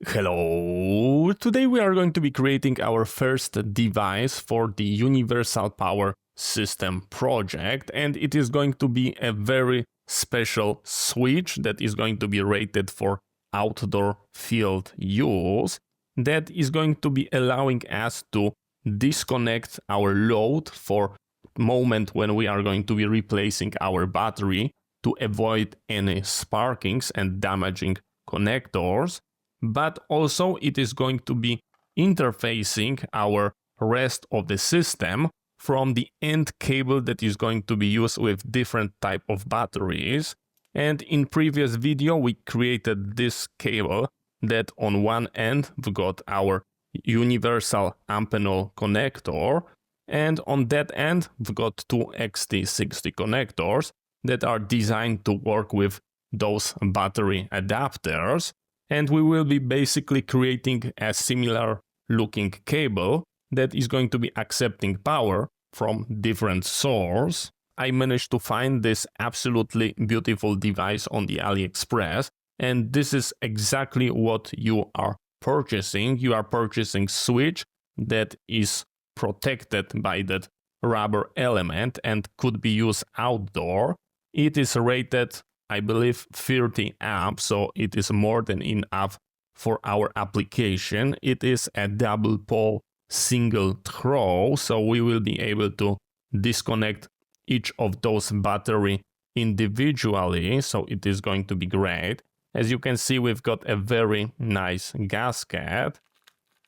Hello! Today we are going to be creating our first device for the Universal Power System project, and it is going to be a very special switch that is going to be rated for outdoor field use, that is going to be allowing us to disconnect our load for moment when we are going to be replacing our battery to avoid any sparkings and damaging connectors. But also it is going to be interfacing our rest of the system from the end cable that is going to be used with different type of batteries. And in previous video we created this cable that on one end we've got our universal Amphenol connector, and on that end we've got two XT60 connectors that are designed to work with those battery adapters. And we will be basically creating a similar looking cable that is going to be accepting power from different source. I managed to find this absolutely beautiful device on the AliExpress, and this is exactly what you are purchasing. You are purchasing switch that is protected by that rubber element and could be used outdoor. It is rated, I believe, 30 amps, so it is more than enough for our application. It is a double pole single throw, so we will be able to disconnect each of those battery individually, so it is going to be great. As you can see, we've got a very nice gasket.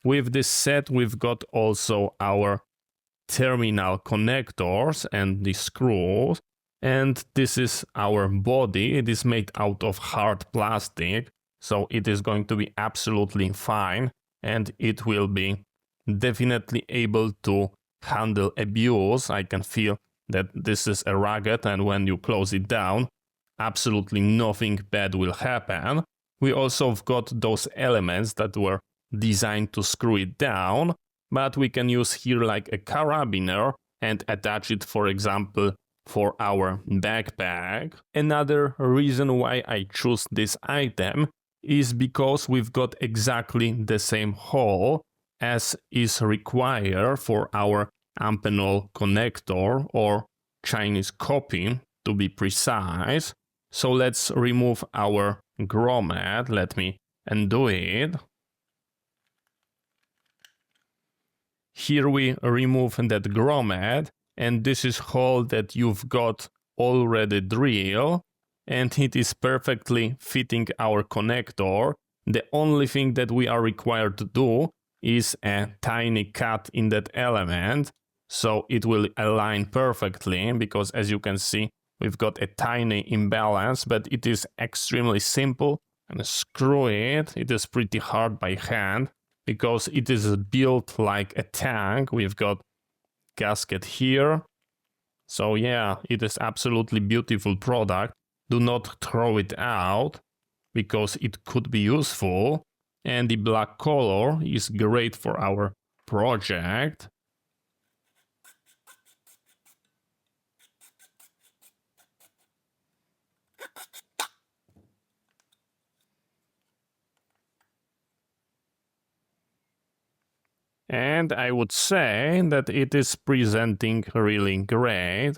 With this set, we've got also our terminal connectors and the screws. And this is our body. It is made out of hard plastic, so it is going to be absolutely fine, and it will be definitely able to handle abuse. I can feel that this is a rugged, and when you close it down, absolutely nothing bad will happen. We also have got those elements that were designed to screw it down, but we can use here like a carabiner and attach it, for example, for our backpack. Another reason why I choose this item is because we've got exactly the same hole as is required for our Amphenol connector, or Chinese copy to be precise. So let's remove our grommet. Let me undo it. Here we remove that grommet, and this is hole that you've got already drilled, and it is perfectly fitting our connector. The only thing that we are required to do is a tiny cut in that element, so it will align perfectly, because as you can see, we've got a tiny imbalance, but it is extremely simple. And screw it, it is pretty hard by hand, because it is built like a tank. We've got gasket here. So yeah, it is absolutely beautiful product. Do not throw it out, because it could be useful, and the black color is great for our project. And I would say that it is presenting really great.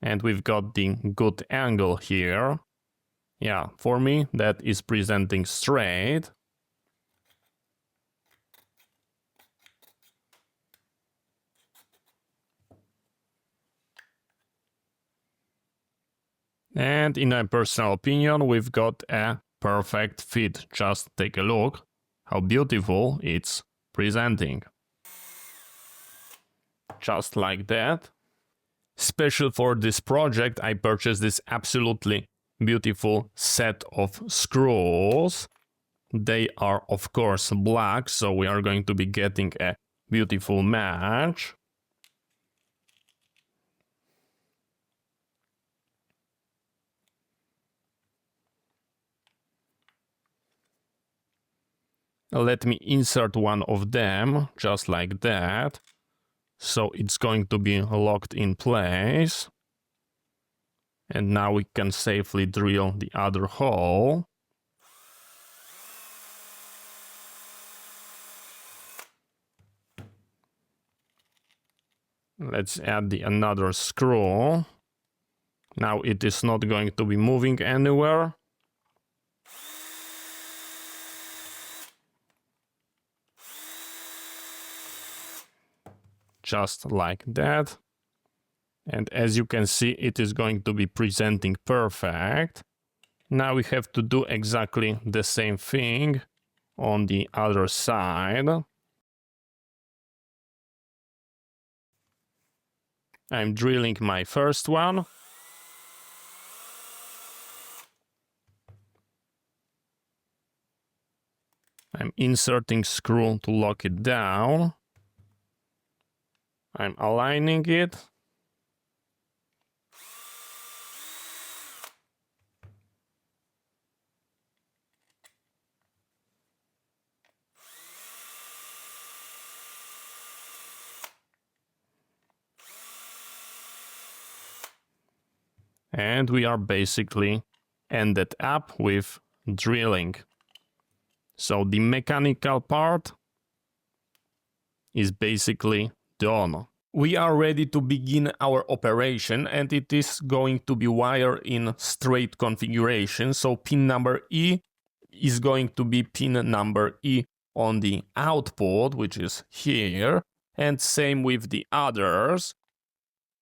And we've got the good angle here. Yeah, for me, that is presenting straight. And in my personal opinion, we've got a perfect fit. Just take a look how beautiful it's presenting. Just like that. Special for this project, I purchased this absolutely beautiful set of screws. They are of course black, so we are going to be getting a beautiful match. Let me insert one of them, just like that. So it's going to be locked in place. And now we can safely drill the other hole. Let's add another screw. Now it is not going to be moving anywhere. Just like that. And as you can see, it is going to be presenting perfect. Now we have to do exactly the same thing on the other side. I'm drilling my first one. I'm inserting screw to lock it down. I'm aligning it. And we are basically ended up with drilling. So the mechanical part is basically done. We are ready to begin our operation, and it is going to be wired in straight configuration. So pin number E is going to be pin number E on the output, which is here, and same with the others.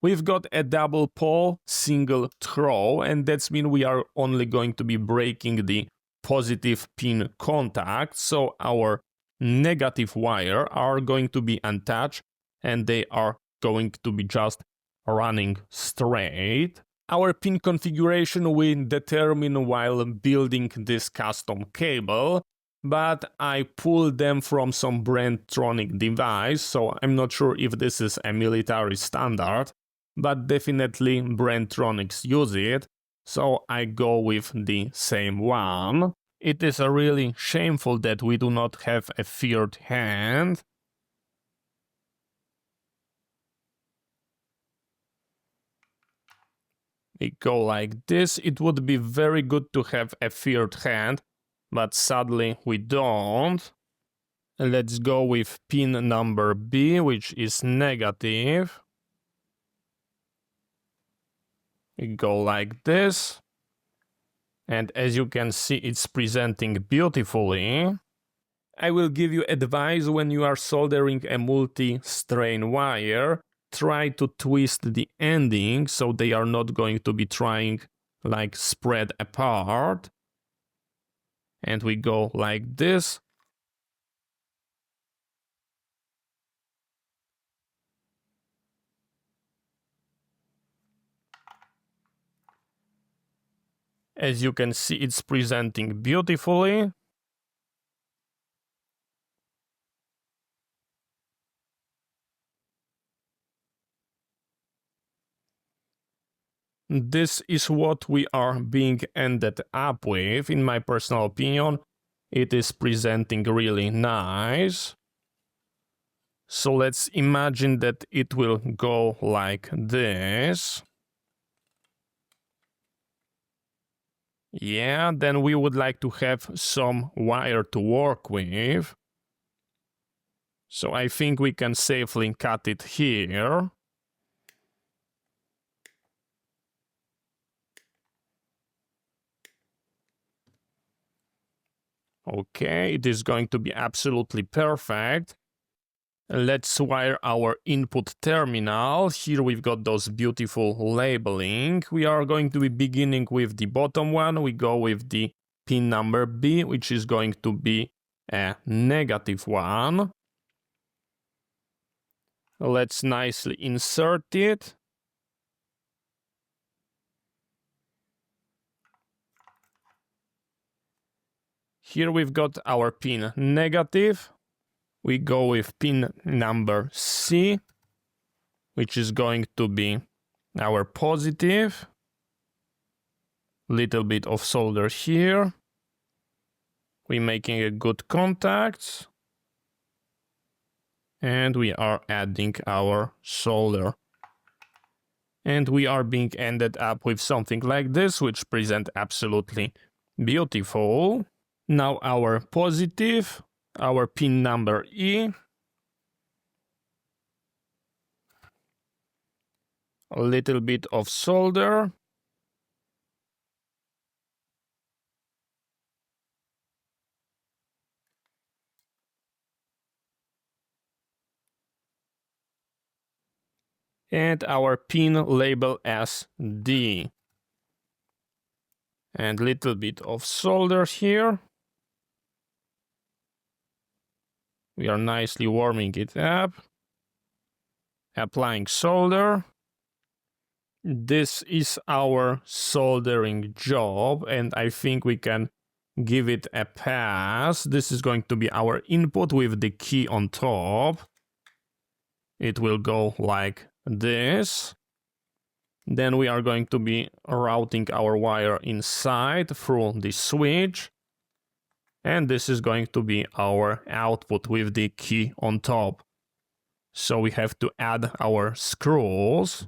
We've got a double pole, single throw, and that's mean we are only going to be breaking the positive pin contact, so our negative wire are going to be untouched and they are going to be just running straight. Our pin configuration we determine while building this custom cable, but I pulled them from some Brandtronic device, so I'm not sure if this is a military standard, but definitely Brandtronics use it, so I go with the same one. It is really shameful that we do not have a third hand. We go like this. It would be very good to have a third hand, but sadly we don't. Let's go with pin number B, which is negative. We go like this. And as you can see, it's presenting beautifully. I will give you advice when you are soldering a multi-strain wire. Try to twist the ending so they are not going to be trying like spread apart. And we go like this. As you can see, it's presenting beautifully. This is what we are being ended up with. In my personal opinion, it is presenting really nice. So let's imagine that it will go like this. Yeah, then we would like to have some wire to work with. So I think we can safely cut it here. Okay, it is going to be absolutely perfect. Let's wire our input terminal. Here we've got those beautiful labeling. We are going to be beginning with the bottom one. We go with the pin number B, which is going to be a negative one. Let's nicely insert it. Here we've got our pin negative. We go with pin number C, which is going to be our positive. Little bit of solder here. We're making a good contact. And we are adding our solder. And we are being ended up with something like this, which present absolutely beautiful. Now our positive, our pin number E. A little bit of solder. And our pin label as D. And little bit of solder here. We are nicely warming it up. Applying solder. This is our soldering job, and I think we can give it a pass. This is going to be our input with the key on top. It will go like this. Then we are going to be routing our wire inside through the switch. And this is going to be our output with the key on top. So we have to add our screws.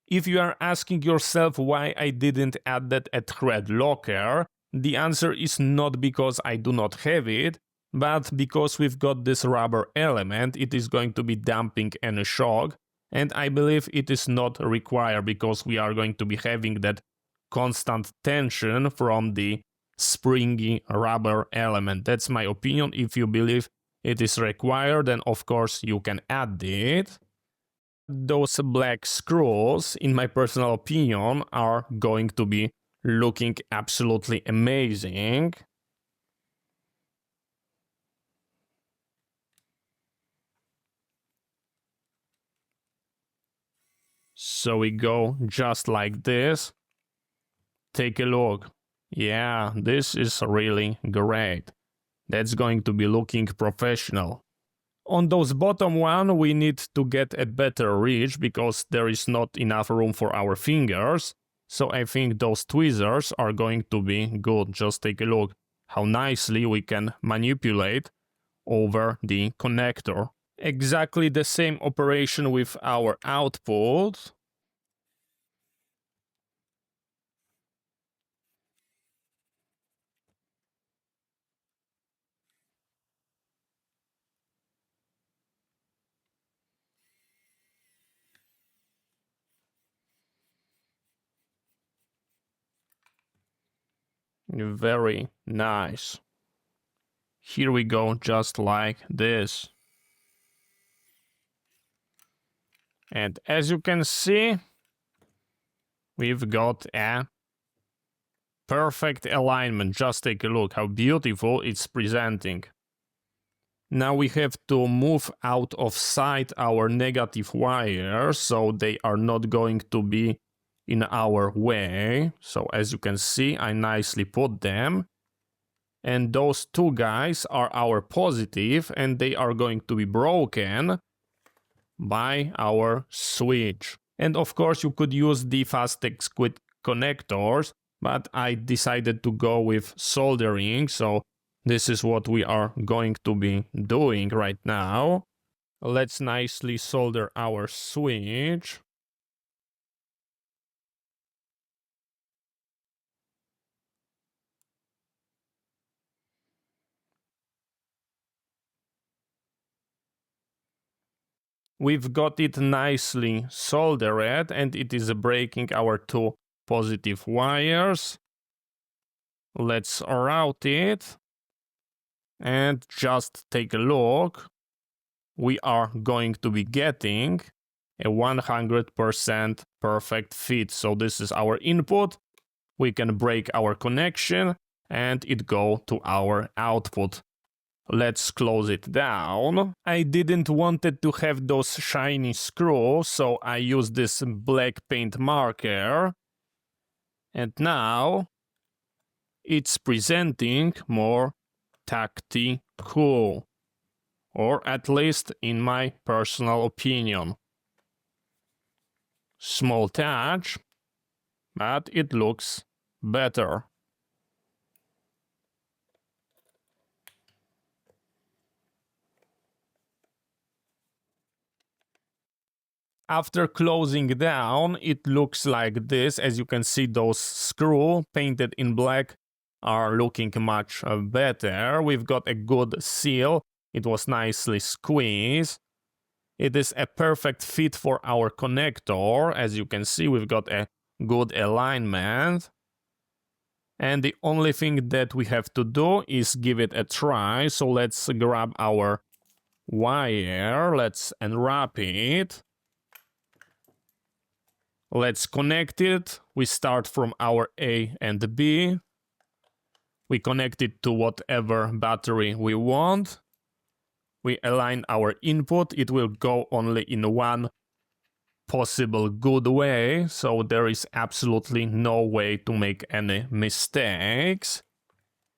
If you are asking yourself why I didn't add that a thread locker, the answer is not because I do not have it, but because we've got this rubber element, it is going to be damping any shock, and I believe it is not required because we are going to be having that constant tension from the springy rubber element. That's my opinion. If you believe it is required, then of course you can add it. Those black screws, in my personal opinion, are going to be looking absolutely amazing. So we go just like this. Take a look. Yeah, this is really great. That's going to be looking professional. On those bottom one, we need to get a better reach because there is not enough room for our fingers. So I think those tweezers are going to be good. Just take a look how nicely we can manipulate over the connector. Exactly the same operation with our output. Very nice. Here we go, just like this. And as you can see, we've got a perfect alignment. Just take a look how beautiful it's presenting. Now we have to move out of sight our negative wires so they are not going to be in our way. So as you can see, I nicely put them. And those two guys are our positive, and they are going to be broken by our switch. And of course you could use the Fastex quick connectors, but I decided to go with soldering, so this is what we are going to be doing right now. Let's nicely solder our switch. We've got it nicely soldered, and it is breaking our two positive wires. Let's route it. And just take a look. We are going to be getting a 100% perfect fit. So this is our input. We can break our connection and it go to our output. Let's close it down. I didn't wanted to have those shiny screws, so I used this black paint marker. And now it's presenting more tactical, or at least in my personal opinion. Small touch, but it looks better. after closing down, it looks like this. As you can see, those screws painted in black are looking much better. We've got a good seal. It was nicely squeezed. It is a perfect fit for our connector. As you can see, we've got a good alignment. And the only thing that we have to do is give it a try. So let's grab our wire. Let's unwrap it. Let's connect it. We start from our A and B. We connect it to whatever battery we want. We align our input. It will go only in one possible good way, so there is absolutely no way to make any mistakes.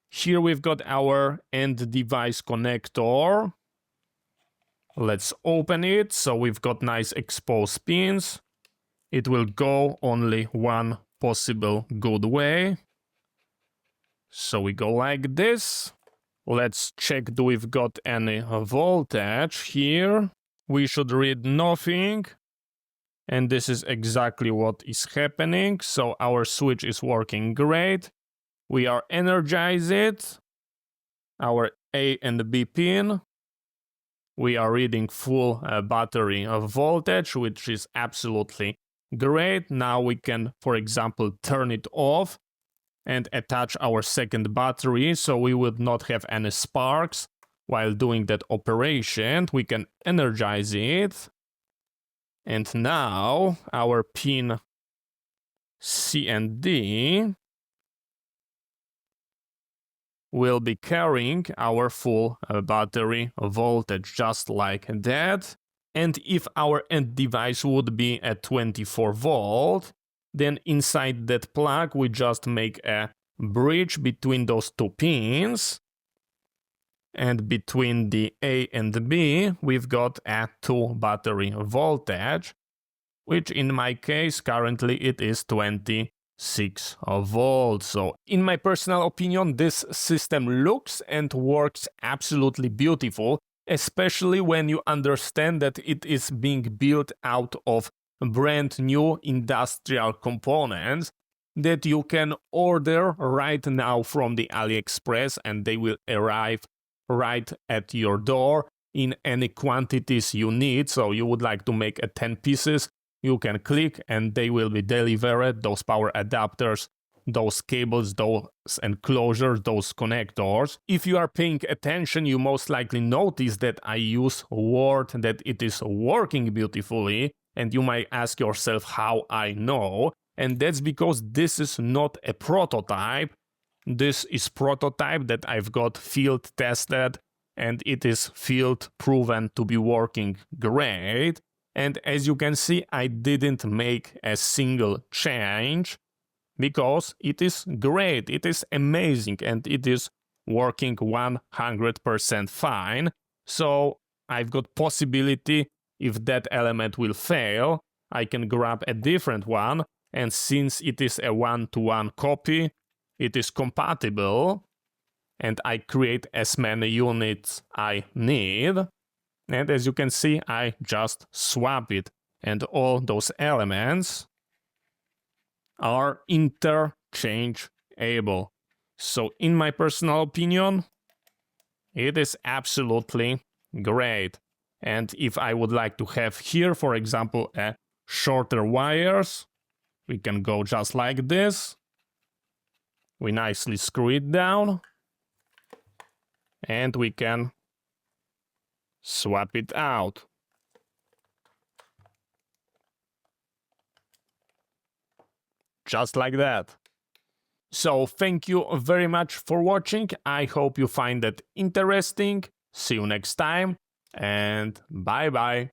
Here we've got our end device connector. Let's open it. So we've got nice exposed pins. It will go only one possible good way. So we go like this. Let's check, do we've got any voltage here. We should read nothing. And this is exactly what is happening. So our switch is working great. We are energized. Our A and B pin. We are reading full battery voltage, which is absolutely great. Now we can, for example, turn it off and attach our second battery, so we would not have any sparks while doing that operation. We can energize it. And now our pin C and D will be carrying our full battery voltage just like that. And if our end device would be at 24 volt, then inside that plug we just make a bridge between those two pins. And between the A and the B, we've got a 2 battery voltage, which in my case currently it is 26 volts. So in my personal opinion, this system looks and works absolutely beautiful, especially when you understand that it is being built out of brand new industrial components that you can order right now from the AliExpress, and they will arrive right at your door in any quantities you need. So you would like to make 10 pieces, you can click and they will be delivered. Those power adapters, those cables, those enclosures, those connectors. If you are paying attention, you most likely notice that I use word that it is working beautifully. And you might ask yourself how I know. And that's because this is not a prototype. This is prototype that I've got field tested, and it is field proven to be working great. And as you can see, I didn't make a single change because it is great, it is amazing, and it is working 100% fine. So I've got possibility, if that element will fail, I can grab a different one, and since it is a one-to-one copy, it is compatible, and I create as many units I need. And as you can see, I just swap it, and all those elements are interchangeable. So in my personal opinion, it is absolutely great. And if I would like to have here, for example, a shorter wires, we can go just like this. We nicely screw it down, and we can swap it out. Just like that. So thank you very much for watching. I hope you find that interesting. See you next time, and bye bye.